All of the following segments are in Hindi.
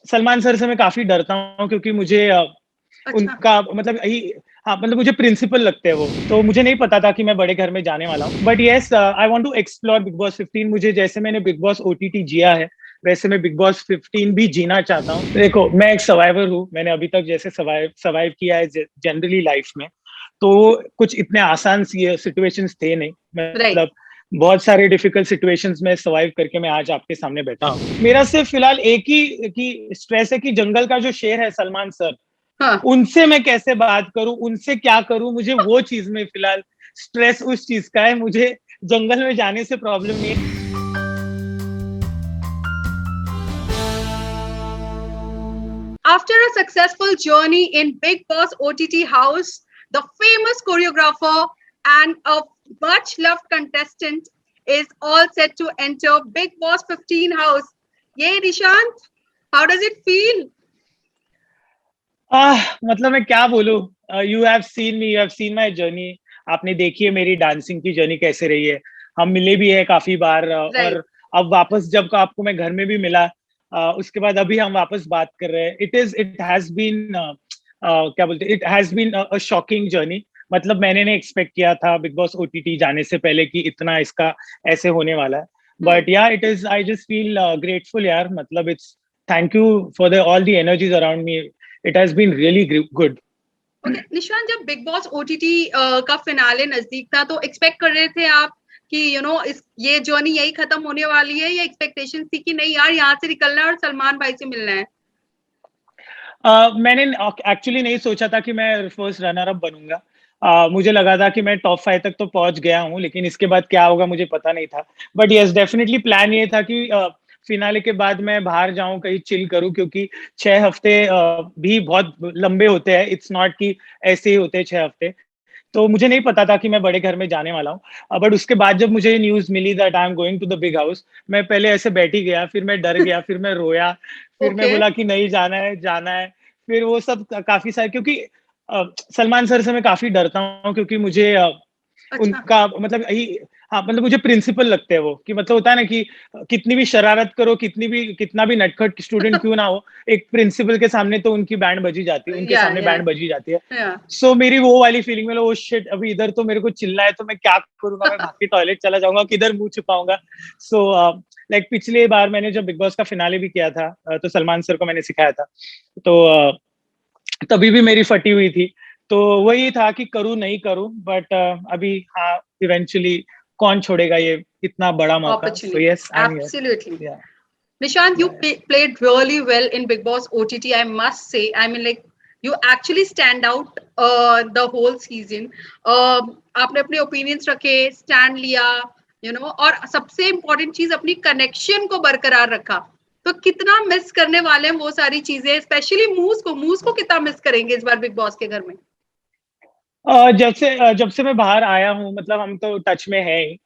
सलमान सर से मैं काफ़ी डरता हूँ क्योंकि मुझे अच्छा। उनका मतलब हाँ, मतलब मुझे प्रिंसिपल लगते हैं वो। तो मुझे नहीं पता था कि मैं बड़े घर में जाने वाला हूँ। But yes I want to explore Bigg Boss 15। मुझे जैसे मैंने बिग बॉस ओटीटी जिया है, वैसे मैं बिग बॉस 15 भी जीना चाहता हूँ। देखो, मैं एक सर्वाइवर हूँ। मैंने अभी तक जैसे सर्वाइव सर्वाइव किया है जनरली लाइफ में, तो कुछ इतने आसान सिचुएशंस थे नहीं। राइट। मतलब बहुत सारे डिफिकल्ट सिचुएशंस में सर्वाइव करके मैं आज आपके सामने बैठा हूँ। मेरा सिर्फ फिलहाल एक ही की स्ट्रेस है कि जंगल का जो शेर है सलमान सर, हाँ। उनसे मैं कैसे बात करूं, उनसे क्या करूं, मुझे वो चीज में फिलहाल स्ट्रेस उस चीज का है। मुझे जंगल में जाने से प्रॉब्लम नहीं है। After a successful journey in Big Boss OTT house, the famous choreographer and a much loved contestant is all set to enter Big Boss 15 house. Yay, Nishant, how does it feel? मतलब मैं क्या बोलूं। You have seen me, you have seen my journey. आपने देखी है मेरी डांसिंग की जर्नी कैसे रही है। हम मिले भी है काफी बार, Right. और अब वापस जब आपको मैं घर में भी मिला, उसके बाद अभी हम वापस बात कर रहे हैं। इट हैज बीन क्या बोलते, it has been a shocking journey. मतलब मैंने नहीं एक्सपेक्ट किया था बिग बॉस ओटीटी जाने से पहले कि इतना इसका ऐसे होने वाला है। But yeah it is, I just feel grateful यार। मतलब it's, thank you for the all the energies around me. It has been really good. Okay Nishant, जब बिग बॉस ओटीटी का फिनाले नजदीक था तो एक्सपेक्ट कर रहे थे आप कि इस ये जर्नी यही खत्म होने वाली है, या एक्सपेक्टेशन थी कि नहीं यार यहाँ से निकलना है और सलमान भाई से मिलना है? मैंने एक्चुअली नहीं सोचा था कि मैं फर्स्ट रनर अप बनूंगा। मुझे लगा था कि मैं टॉप 5 तक तो पहुंच गया हूं, लेकिन इसके बाद क्या होगा मुझे पता नहीं था। बट यस, डेफिनेटली प्लान ये था कि फिनाले के बाद मैं बाहर जाऊं, कहीं चिल करूं, क्योंकि 6 हफ्ते भी बहुत लंबे होते हैं। इट्स नॉट कि ऐसे ही होते हैं 6 हफ्ते। तो मुझे नहीं पता था कि मैं बड़े घर में जाने वाला हूँ। बट उसके बाद जब मुझे न्यूज मिली that I am going to the big house, मैं पहले ऐसे बैठ ही गया, फिर मैं डर गया, फिर मैं रोया, फिर मैं ओके। बोला कि नहीं, जाना है, जाना है। फिर वो सब काफी सारे, क्योंकि सलमान सर से मैं काफी डरता हूँ, क्योंकि मुझे अच्छा। उनका मतलब हाँ, मतलब मुझे प्रिंसिपल लगते हैं वो। कि मतलब होता है ना कि कितनी भी शरारत करो, कितना भी नटखट स्टूडेंट क्यों ना हो, एक प्रिंसिपल के सामने तो उनकी बैंड बजी जाती है, उनके या सामने या बैंड बजी जाती है। या सो मेरी वो वाली फीलिंग में, ओ शिट, अभी इधर तो मेरे को चिल्ला है, तो मैं क्या करूंगा, मैं भाग के टॉयलेट चला जाऊंगा, किधर मुंह छुपाऊंगा। सो लाइक पिछले बार मैंने जब बिग बॉस का फिनाले भी किया था, तो सलमान सर को मैंने सिखाया था। तो तभी भी मेरी फटी हुई थी। तो वही था कि करूं नहीं करूं, बट अभी हाँ, इवेंचुअली कौन छोड़ेगा ये इतना बड़ा मौका। सो opportunity, yes, I am here. absolutely. या Nishant, you या played really well in Big Boss OTT, I must say. I mean, like, you actually stand out the whole season. आपने अपने ओपिनियंस रखे, स्टैंड लिया, और सबसे इम्पोर्टेंट चीज अपनी कनेक्शन को बरकरार रखा। तो कितना मिस करने वाले हैं वो सारी चीजें, स्पेशली मूस को कितना मिस करेंगे इस बार बिग बॉस के घर में? जब से मैं बाहर आया हूँ, मतलब हम तो टच में है ही।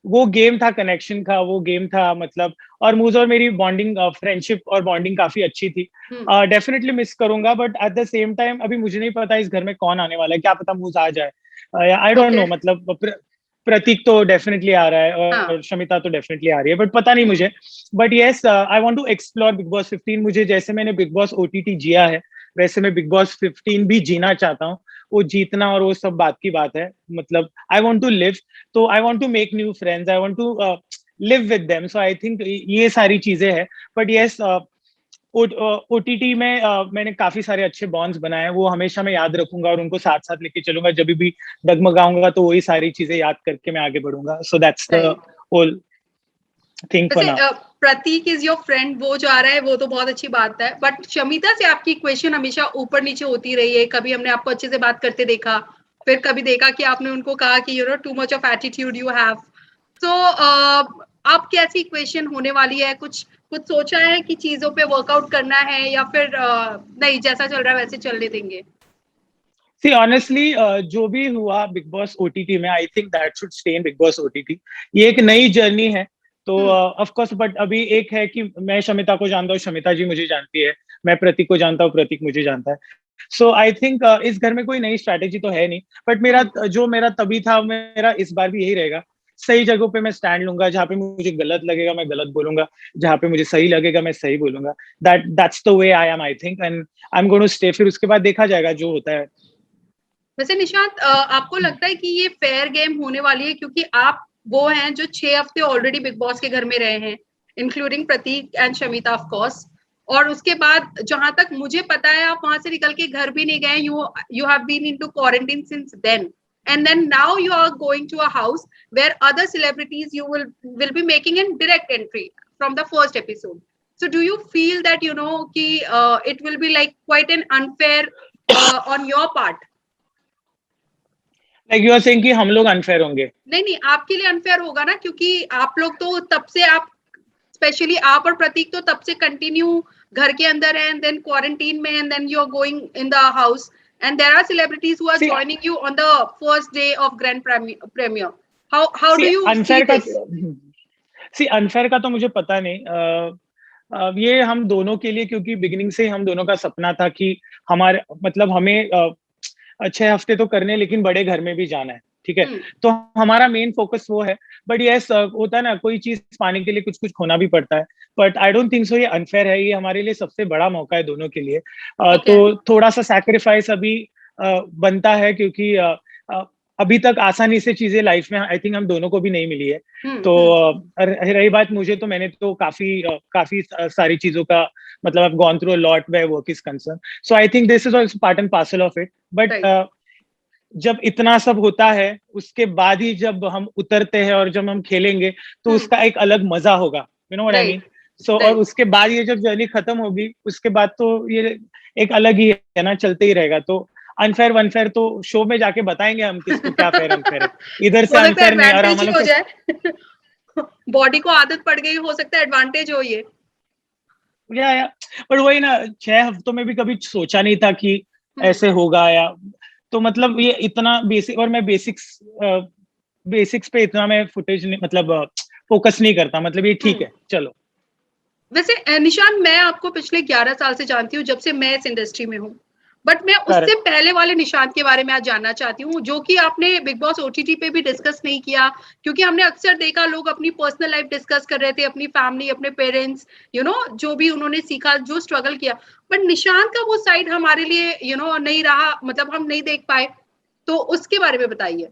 वो गेम था, कनेक्शन का वो गेम था, मतलब। और मूज और मेरी बॉन्डिंग, फ्रेंडशिप और बॉन्डिंग काफी अच्छी थी। डेफिनेटली मिस करूंगा, but at the same time अभी मुझे नहीं पता इस घर में कौन आने वाला है। क्या पता मूज आ जाए, आई डोंट ओके। नो। मतलब प्रतीक तो डेफिनेटली आ रहा है, हाँ। और शमिता तो डेफिनेटली आ रही है, बट पता नहीं मुझे। But yes, I want to explore Bigg Boss 15। मुझे जैसे मैंने बिग बॉस ओटीटी जिया है, वैसे मैं बिग बॉस 15 भी जीना चाहता हूँ। वो जीतना और वो सब बात की बात है। मतलब आई वांट टू लिव, तो I want to make new friends, I want to live with them. So I think ये सारी चीजें हैं। बट यस, ओटीटी में मैंने काफी सारे अच्छे बॉन्ड्स बनाए हैं, वो हमेशा मैं याद रखूंगा और उनको साथ साथ लेके चलूंगा। जब भी डगमगाऊंगा तो वही सारी चीजें याद करके मैं आगे बढ़ूंगा। So that's the right. Whole thing for वैसे now. Prateek is your friend, वो जा रहा है वो तो बहुत अच्छी बात है, बट शमिता से आपकी इक्वेशन हमेशा ऊपर नीचे होती रही है। कभी हमने आपको अच्छे से बात करते देखा, फिर कभी देखा कि आपने उनको कहा कि too much of attitude you have. तो आप कैसी इक्वेशन होने वाली है? कुछ कुछ सोचा है कि चीजों पे वर्कआउट करना है, या फिर नहीं, जैसा चल रहा है वैसे चलने देंगे? सी ऑनेस्टली, जो भी हुआ बिग बॉस ओटीटी में, I think that should stay in big Boss OTT. ये एक नई जर्नी है, तो ऑफ कोर्स। बट अभी एक है कि मैं शमिता को जानता हूँ, शमिता जी मुझे जानती है। मैं प्रतीक को जानता हूँ, प्रतीक मुझे जानता है। सो आई थिंक इस घर में कोई नई स्ट्रैटेजी तो है नहीं। बट मेरा हम्म। जो मेरा तभी था, मेरा इस बार भी यही रहेगा सही जगहों पे मैं स्टैंड लूंगा, जहाँ पे मुझे गलत लगेगा मैं गलत बोलूंगा, जहाँ पे मुझे सही लगेगा मैं सही बोलूंगा। That's the way I am, I think, and I am going to stay. फिर उसके बाद देखा जाएगा जो होता है। वैसे निशांत, आपको लगता है कि ये फेयर गेम होने वाली है, क्योंकि आप वो हैं जो 6 हफ्ते ऑलरेडी बिग बॉस के घर में रहे हैं, including Pratik and Shamita of course, और उसके बाद जहां तक मुझे पता है आप वहां से निकल के घर भी नहीं गए, you have been into quarantine since then, and then now you are going to a house where other celebrities you will be making a direct entry from the first episode. So do you feel that ki it will be like quite an unfair on your part? Like you are saying कि हम लोग अनफेयर होंगे? नहीं, आपके लिए अनफेयर होगा ना, क्योंकि आप लोग तो तब से, आप स्पेशली आप और प्रतीक तो तब से कंटिन्यू घर के अंदर है, एंड देन क्वारंटीन में, and then you are going in the house, and there are celebrities who are joining you on the first day of grand premiere. How do you see this? Unfair का तो मुझे पता नहीं। ये हम दोनों के लिए, क्योंकि बिगिनिंग से हम दोनों का सपना था कि हमारे मतलब हमें 6 हफ्ते तो करने, लेकिन बड़े घर में भी जाना है, ठीक है। तो हमारा मेन फोकस वो है। बट यस, होता है ना, कोई चीज पाने के लिए कुछ कुछ खोना भी पड़ता है। But I don't think so ये अनफेयर है, ये हमारे लिए सबसे बड़ा मौका है दोनों के लिए। तो थोड़ा सा सैक्रिफाइस अभी बनता है, क्योंकि अभी तक आसानी से चीजें लाइफ में आई थिंक हम दोनों को भी नहीं मिली है। तो रही बात मुझे, तो मैंने तो काफी सारी चीजों का मतलब I've gone through a lot where work is concerned. So I think this is also part and parcel of it. But जब इतना सब होता है, उसके बाद ही जब हम उतरते हैं और जब हम खेलेंगे, तो उसका एक अलग मजा होगा, you know what I mean? So और उसके बाद ये जब जर्नी खत्म होगी, उसके बाद तो ये एक अलग ही है ना, चलते ही रहेगा। तो अनफेयर वनफेयर तो शो में जाके बताएंगे हम किसको क्या फेयर अनफेयर है। इधर से अनफेयर नहीं, और हम हो जाए बॉडी को आदत पड़ गई, हो सकता है एडवांटेज हो ये। या पर वही ना, 6 हफ्तों में भी कभी सोचा नहीं था कि ऐसे होगा, या तो मतलब ये इतना बेसिक, और मैं बेसिक्स पे इतना मैं फुटेज मतलब फोकस नहीं करता, मतलब ये ठीक है चलो। वैसे निशांत, मैं आपको पिछले 11 साल से जानती हूँ, जब से मैं इस इंडस्ट्री में हूँ, बट मैं उससे पहले वाले निशांत के बारे में आज जानना चाहती हूँ, जो कि आपने बिग बॉस ओटीटी पे भी डिस्कस नहीं किया, क्योंकि हमने अक्सर देखा लोग अपनी पर्सनल लाइफ डिस्कस कर रहे थे, अपनी फैमिली, अपने पेरेंट्स, जो भी उन्होंने सीखा, जो स्ट्रगल किया, बट निशांत का वो साइड हमारे लिए नहीं रहा, मतलब हम नहीं देख पाए, तो उसके बारे में बताइए।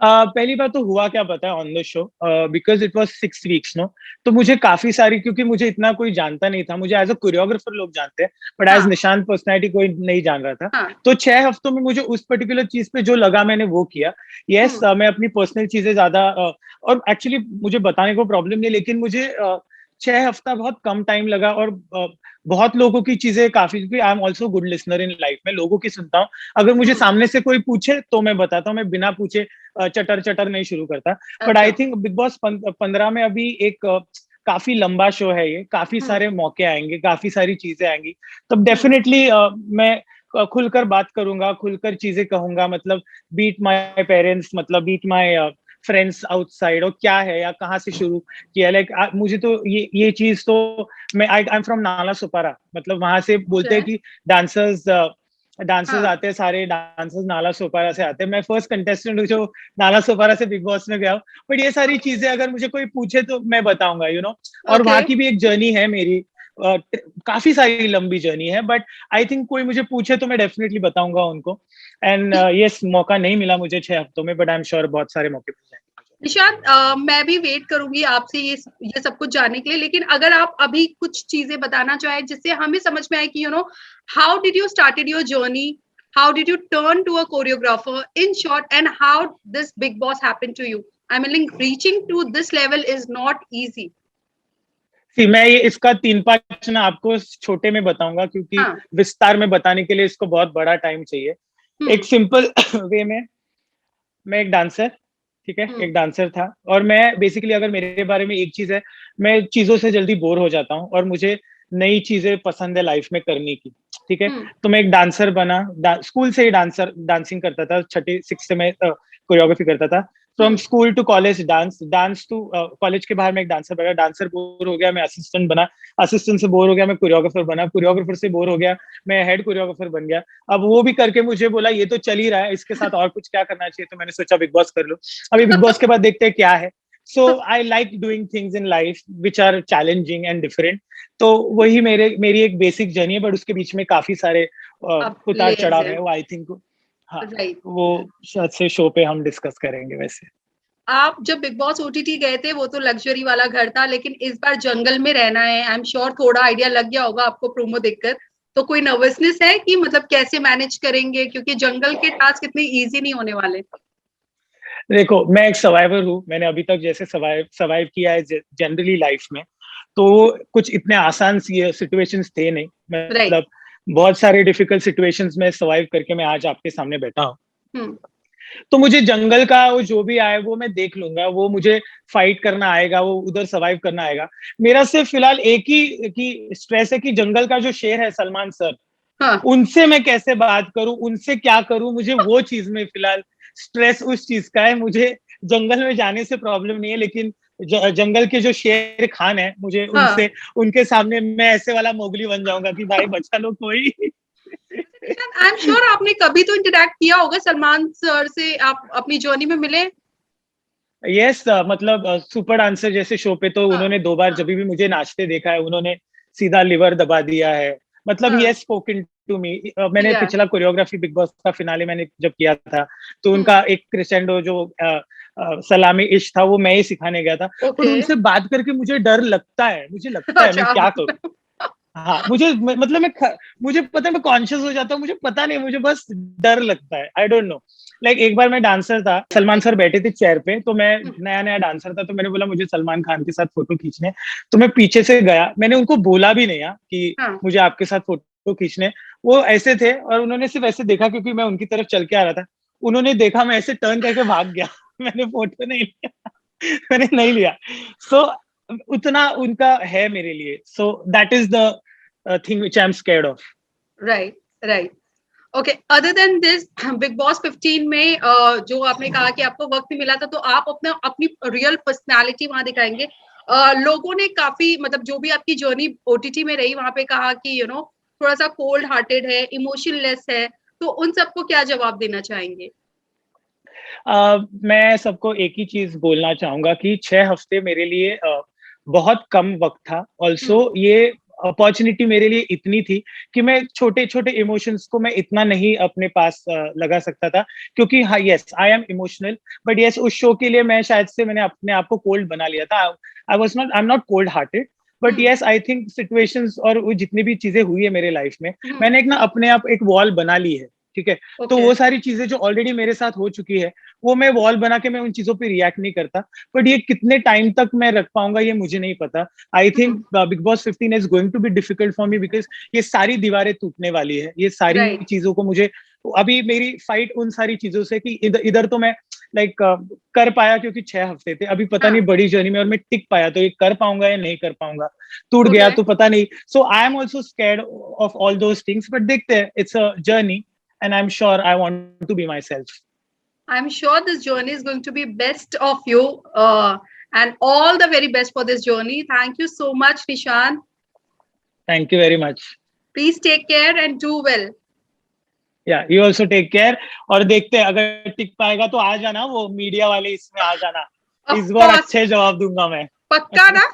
पहली बार तो हुआ क्या पता है on the show, because it was 6 weeks no, तो मुझे काफी सारी, क्योंकि मुझे इतना कोई जानता नहीं था, मुझे एज अ कोरियोग्राफर लोग जानते हैं, बट एज निशांत पर्सनैलिटी कोई नहीं जान रहा था। तो 6 हफ्तों में मुझे उस पर्टिकुलर चीज पे जो लगा मैंने वो किया। यस, मैं अपनी पर्सनल चीजें ज्यादा, और एक्चुअली मुझे बताने को प्रॉब्लम नहीं, लेकिन मुझे 6 हफ्ता बहुत कम टाइम लगा, और बहुत लोगों की चीजें काफी, क्योंकि आई am also good listener in life में, लोगों की सुनता हूँ। अगर मुझे सामने से कोई पूछे तो मैं बताता हूँ, मैं बिना पूछे चटर नहीं शुरू करता। But I think Bigg Boss 15 में अभी एक काफी लंबा शो है, ये काफी सारे मौके आएंगे, काफी सारी चीजें आएंगी, तब डेफिनेटली मैं खुलकर बात करूंगा, खुलकर चीजें कहूंगा, मतलब बीट माय पेरेंट्स, मतलब बीट माय फ्रेंड्स आउटसाइड, और क्या है या कहाँ से शुरू किया। लाइक मुझे तो ये चीज तो, मैं आई एम फ्रॉम नाला सुपारा, मतलब वहां से बोलते हैं कि डांसर्स आते हैं, सारे डांसर्स नाला सोपारा से आते हैं। मैं फर्स्ट कंटेस्टेंट हूँ जो नाला सोपारा से बिग बॉस में गया हूँ। बट ये सारी चीजें अगर मुझे कोई पूछे तो मैं बताऊंगा, और वहां की भी एक जर्नी है मेरी, काफी सारी लंबी जर्नी है। बट आई थिंक कोई मुझे पूछे तो मैं डेफिनेटली बताऊंगा उनको। एंड यस, मौका नहीं मिला मुझे 6 हफ्तों में, बट आई एम श्योर बहुत सारे मौके मिल जाएंगे। निशांत, मैं भी वेट करूंगी आपसे ये सब कुछ जानने के लिए, लेकिन अगर आप अभी कुछ चीजें बताना चाहें जिससे हमें समझ में आए कि how did you started your journey, how did you turn to a choreographer, in short, and how this Bigg Boss happened to you. I mean reaching to this level is not easy. मैं ये इसका 3 पार्ट ना आपको छोटे में बताऊंगा, क्योंकि विस्तार में बताने के लिए इसको बहुत बड़ा टाइम चाहिए। एक सिंपल वे में, मैं एक डांसर, ठीक है, एक डांसर था, और मैं बेसिकली, अगर मेरे बारे में एक चीज है, मैं चीजों से जल्दी बोर हो जाता हूँ, और मुझे नई चीजें पसंद है लाइफ में करने की, ठीक है। तो मैं एक डांसर बना, स्कूल से ही डांसिंग करता था, 6th से मैं कोरियोग्राफी करता था। From school to college dance to college के बाहर मैं एक डांसर बना, डांसर बोर हो गया मैं असिस्टेंट बना, असिस्टेंट से बोर हो गया मैं कोरियोग्राफर बना, कोरियोग्राफर से बोर हो गया मैं हेड कोरियोग्राफर बन गया। अब वो भी करके मुझे बोला ये तो चल ही रहा है, इसके साथ और कुछ क्या करना चाहिए, तो मैंने सोचा बिग बॉस कर लो। अभी बिग बॉस के बाद देखते हैं क्या है। So I like doing things in life which are challenging and different. तो वही मेरी एक बेसिक जर्नी है, बट उसके बीच में काफी सारे उतार चढ़ाव है, वो आई थिंक हाँ राइट। वो शायद से शो पे हम डिस्कस करेंगे। वैसे आप जब बिग बॉस ओटीटी गए थे वो तो लग्जरी वाला घर था, लेकिन इस बार जंगल में रहना है। आई एम श्योर थोड़ा आइडिया लग गया होगा आपको प्रोमो देखकर, तो कोई नर्वसनेस है कि मतलब कैसे मैनेज करेंगे, क्योंकि जंगल के टास्क इतने इजी नहीं होने वाले। देखो मैं एक सर्वाइवर हूँ, मैंने अभी तक जैसे सर्वाइव किया है जनरली लाइफ में, तो कुछ इतने आसान सिचुएशंस थे नहीं। राइट। मतलब बहुत सारे डिफिकल्ट सिचुएशंस में सर्वाइव करके मैं आज आपके सामने बैठा हूँ। तो मुझे जंगल का वो जो भी आए वो मैं देख लूंगा, वो मुझे फाइट करना आएगा, वो उधर सर्वाइव करना आएगा। मेरा सिर्फ फिलहाल एक ही की स्ट्रेस है कि जंगल का जो शेर है सलमान सर, हाँ। उनसे मैं कैसे बात करूं, उनसे क्या करूं, मुझे वो चीज में फिलहाल स्ट्रेस उस चीज का है। मुझे जंगल में जाने से प्रॉब्लम नहीं है, लेकिन जंगल के जो शेर खान है, मुझे हाँ। उनसे उनके सामने मैं ऐसे वाला मोगली बन जाऊंगा कि भाई बचा लो कोई। आई एम श्योर आपने कभी तो इंटरेक्ट किया होगा सलमान सर से, आप अपनी जर्नी में मिले। यस मतलब सुपर डांसर जैसे शो पे तो उन्होंने 2 बार जब भी मुझे नाचते देखा है, उन्होंने सीधा लिवर दबा दिया है। मतलब he has spoken to me. मैंने पिछला कोरियोग्राफी बिग बॉस का फिनाले मैंने जब किया था, तो उनका एक क्रेसेंडो जो सलामी इश्क था वो मैं ही सिखाने गया था। पर उनसे बात करके मुझे डर लगता है, मुझे लगता है मैं क्या करूं। हाँ मुझे मतलब मुझे पता है मैं कॉन्शियस हो जाता हूँ, मुझे पता नहीं, मुझे बस डर लगता है। I don't know. लाइक एक बार मैं डांसर था, सलमान सर बैठे थे चेयर पे, तो मैं नया नया डांसर था, तो मैंने बोला मुझे सलमान खान के साथ फोटो खींचने। तो मैं पीछे से गया, मैंने उनको बोला भी नहीं कि मुझे आपके साथ फोटो खींचने। वो ऐसे थे और उन्होंने सिर्फ ऐसे देखा, क्योंकि मैं उनकी तरफ चल के आ रहा था। उन्होंने देखा, मैं ऐसे टर्न करके भाग गया। मैंने फोटो नहीं लिया। मैंने नहीं लिया। सो उतना उनका है मेरे लिए। So that is the thing which I'm scared of. Right, right. Okay, other than this Bigg Boss 15 में जो आपने कहा कि आपको वक्त नहीं मिला था, तो आप अपनी रियल पर्सनालिटी वहां दिखाएंगे। लोगों ने काफी मतलब जो भी आपकी जर्नी ओटीटी में रही वहां पे कहा कि थोड़ा सा कोल्ड हार्टेड है, इमोशनलेस है, तो उन सबको क्या जवाब देना चाहेंगे? मैं सबको एक ही चीज बोलना चाहूंगा कि 6 हफ्ते मेरे लिए बहुत कम वक्त था। ऑल्सो ये अपॉर्चुनिटी मेरे लिए इतनी थी कि मैं छोटे छोटे इमोशंस को मैं इतना नहीं अपने पास लगा सकता था, क्योंकि हाँ yes I am emotional, but yes उस शो के लिए मैं शायद से मैंने अपने आप को कोल्ड बना लिया था। I am not cold hearted, but yes I think situations और वो जितनी भी चीजें हुई है मेरे लाइफ में, मैंने एक ना अपने आप एक वॉल बना ली है। ठीक है, तो वो सारी चीजें जो ऑलरेडी मेरे साथ हो चुकी है, वो मैं वॉल बना के मैं उन चीजों पे रिएक्ट नहीं करता। बट ये कितने टाइम तक मैं रख पाऊंगा ये मुझे नहीं पता। I think Bigg Boss 15 is going to be difficult for me, because ये सारी दीवारें टूटने वाली है। ये सारी चीजों को मुझे अभी मेरी फाइट उन सारी चीजों से कि इधर तो मैं लाइक कर पाया क्योंकि 6 हफ्ते थे, अभी पता नहीं बड़ी जर्नी में और मैं टिक पाया तो ये कर पाऊंगा या नहीं कर पाऊंगा, टूट गया तो पता नहीं। So I am also scared of all those things, but देखते हैं, it's a journey and I'm sure I want to be myself. I'm sure this journey is going to be best of you, and all the very best for this journey. Thank you so much, Nishan. Thank you very much. Please take care and do well. Yeah, you also take care. और देखते हैं अगर टिक पाएगा तो आ जाना, वो मीडिया वाले इसमें आ जाना, इस बार अच्छे जवाब दूंगा मैं। पक्का ना?